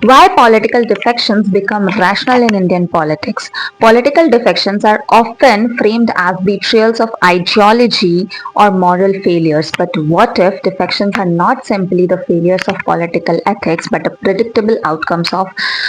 Why political defections become rational in Indian politics? Political defections are often framed as betrayals of ideology or moral failures. But what if defections are not simply the failures of political ethics but a predictable outcomes of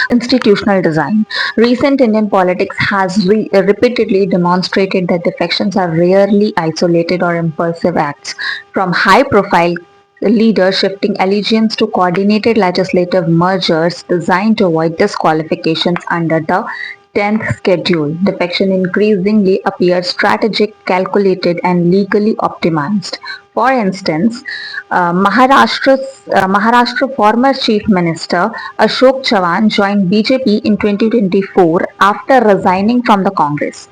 institutional design? Recent Indian politics has repeatedly demonstrated that defections are rarely isolated or impulsive acts. From high profile leader shifting allegiance to coordinated legislative mergers designed to avoid disqualifications under the 10th schedule. Defection increasingly appears strategic, calculated, and legally optimized. For instance, Maharashtra former Chief Minister Ashok Chavan joined BJP in 2024 after resigning from the Congress,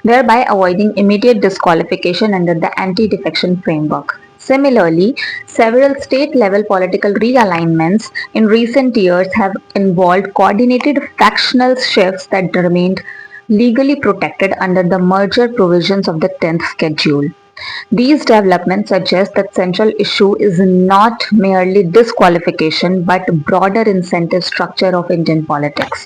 thereby avoiding immediate disqualification under the anti-defection framework. Similarly, several state-level political realignments in recent years have involved coordinated factional shifts that remained legally protected under the merger provisions of the 10th schedule. These developments suggest that central issue is not merely disqualification but broader incentive structure of Indian politics.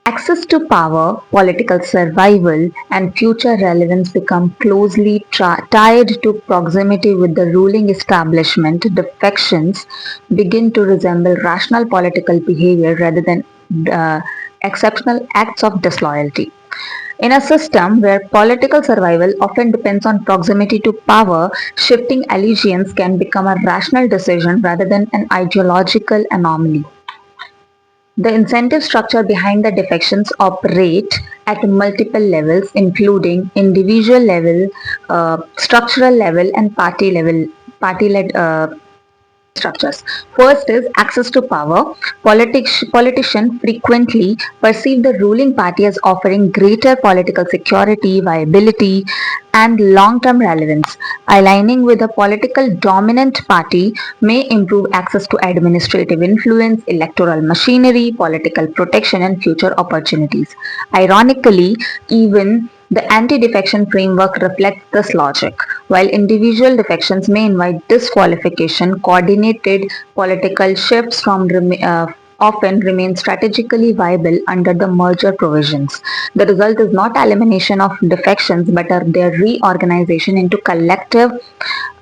Access to power, political survival, and future relevance become closely tied to proximity with the ruling establishment. Defections begin to resemble rational political behavior rather than uh, exceptional acts of disloyalty. In a system where political survival often depends on proximity to power, shifting allegiance can become a rational decision rather than an ideological anomaly. The incentive structure behind the defections operate at multiple levels, including individual level, structural level, and party-led structures. First is access to power. Politicians frequently perceive the ruling party as offering greater political security, viability, and long-term relevance. Aligning with a political dominant party may improve access to administrative influence, electoral machinery, political protection, and future opportunities. Ironically, even the anti-defection framework reflects this logic. While individual defections may invite disqualification, coordinated political shifts often remain strategically viable under the merger provisions. The result is not elimination of defections but their reorganization into collective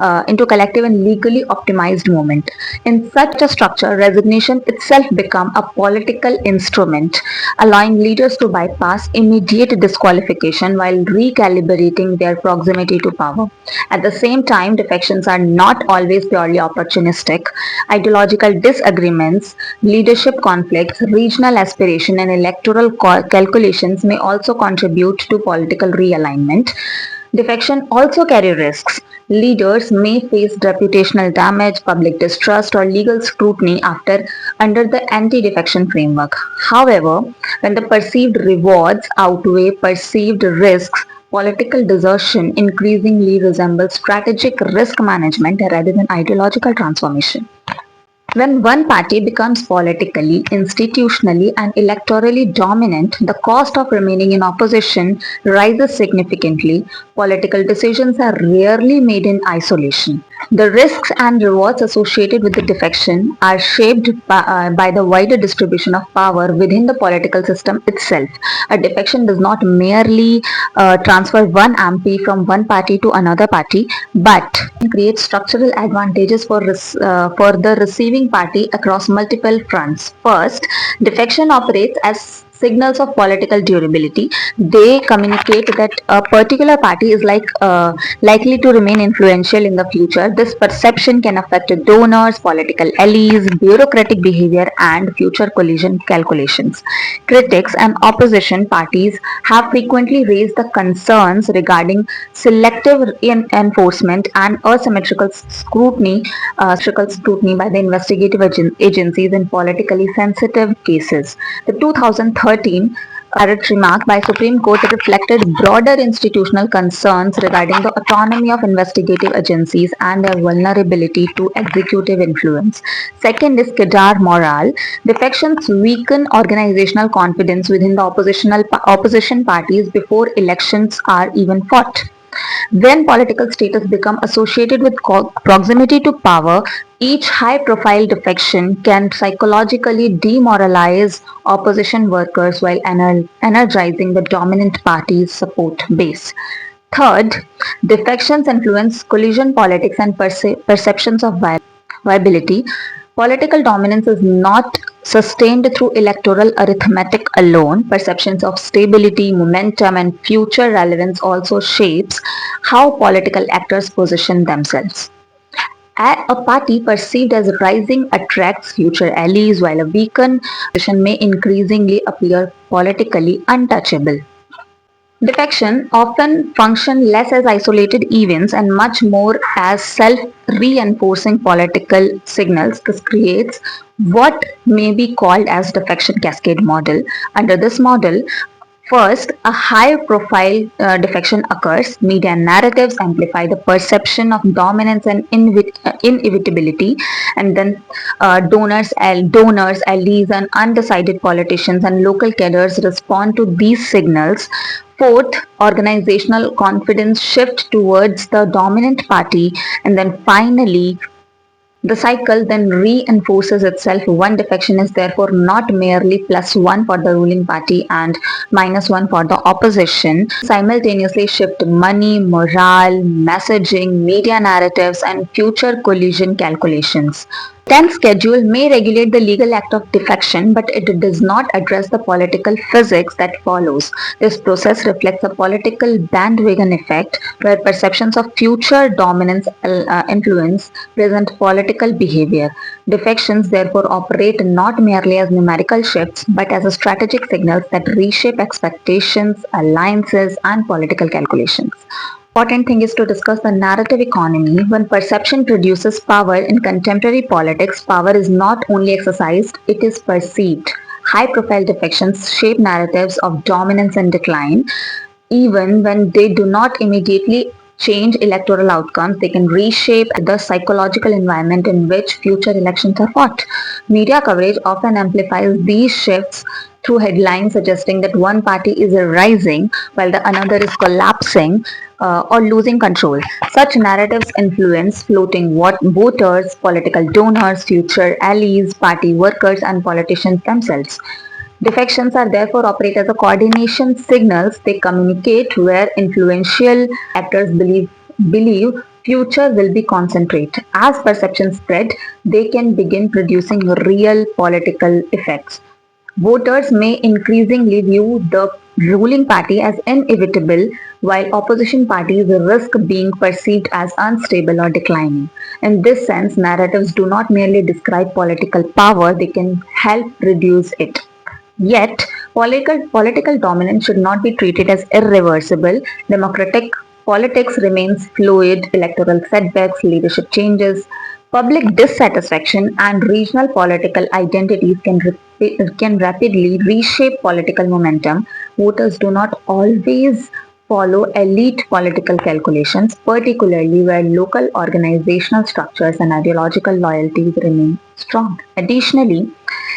and legally optimized movement. In such a structure, resignation itself becomes a political instrument, allowing leaders to bypass immediate disqualification while recalibrating their proximity to power. At the same time, defections are not always purely opportunistic. Ideological disagreements, leadership conflicts, regional aspiration, and electoral calculations may also contribute to political realignment. Defection also carry risks. Leaders may face reputational damage, public distrust, or legal scrutiny under the anti-defection framework. However, when the perceived rewards outweigh perceived risks, political desertion increasingly resembles strategic risk management rather than ideological transformation. When one party becomes politically, institutionally, and electorally dominant, the cost of remaining in opposition rises significantly. Political decisions are rarely made in isolation. The risks and rewards associated with the defection are shaped by the wider distribution of power within the political system itself. A defection does not merely transfer one MP from one party to another party, but creates structural advantages for the receiving party across multiple fronts. First, defection operates as signals of political durability. They communicate that a particular party is likely to remain influential in the future. This perception can affect donors, political allies, bureaucratic behavior, and future collision calculations. Critics and opposition parties have frequently raised the concerns regarding selective enforcement and asymmetrical scrutiny by the investigative agencies in politically sensitive cases. The 2013 Barrett remark by Supreme Court reflected broader institutional concerns regarding the autonomy of investigative agencies and their vulnerability to executive influence. Second is Kedar morale. Defections weaken organizational confidence within the opposition parties before elections are even fought. When political status becomes associated with proximity to power, each high-profile defection can psychologically demoralize opposition workers while energizing the dominant party's support base. Third, defections influence collision politics and perceptions of viability. Political dominance is not sustained through electoral arithmetic alone. Perceptions of stability, momentum, and future relevance also shapes how political actors position themselves. A party perceived as rising attracts future allies, while a weakened position may increasingly appear politically untouchable. Defection often function less as isolated events and much more as self-reinforcing political signals. This creates what may be called as defection cascade model. Under this model, first, a high-profile defection occurs. Media narratives amplify the perception of dominance and inevitability, and then donors, allies, and undecided politicians and local cadres respond to these signals. Fourth, organizational confidence shift towards the dominant party, and then finally, the cycle then reinforces itself. One defection is therefore not merely +1 for the ruling party and -1 for the opposition. Simultaneously shift money, morale, messaging, media narratives, and future collision calculations. 10th schedule may regulate the legal act of defection, but it does not address the political physics that follows. This process reflects a political bandwagon effect where perceptions of future dominance influence present political behavior. Defections therefore operate not merely as numerical shifts but as strategic signals that reshape expectations, alliances, and political calculations. Important thing is to discuss the narrative economy. When perception produces power in contemporary politics, power is not only exercised, it is perceived. High profile defections shape narratives of dominance and decline. Even when they do not immediately change electoral outcomes, they can reshape the psychological environment in which future elections are fought. Media coverage often amplifies these shifts through headlines suggesting that one party is rising while the another is collapsing or losing control. Such narratives influence floating voters, political donors, future allies, party workers, and politicians themselves. Defections are therefore operate as a coordination signals. They communicate where influential actors believe future will be concentrate. As perceptions spread, they can begin producing real political effects. Voters may increasingly view the ruling party as inevitable, while opposition parties risk being perceived as unstable or declining. In this sense, narratives do not merely describe political power, they can help reduce it. Yet, political dominance should not be treated as irreversible. Democratic politics remains fluid, electoral setbacks, leadership changes, public dissatisfaction, and regional political identities can rapidly reshape political momentum. Voters do not always follow elite political calculations, particularly where local organizational structures and ideological loyalties remain strong. Additionally,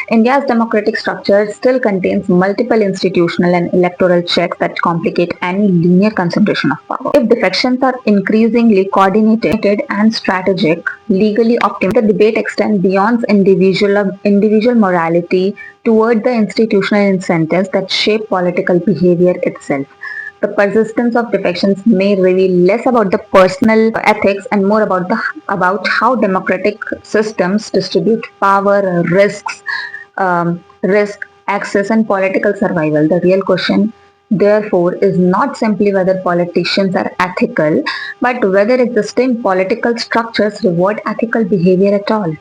India's democratic structure still contains multiple institutional and electoral checks that complicate any linear concentration of power. If defections are increasingly coordinated and strategic, legally optimal, the debate extends beyond individual morality toward the institutional incentives that shape political behavior itself. The persistence of defections may reveal less about the personal ethics and more about how democratic systems distribute power, risk, access, and political survival. The real question, therefore, is not simply whether politicians are ethical, but whether existing political structures reward ethical behavior at all.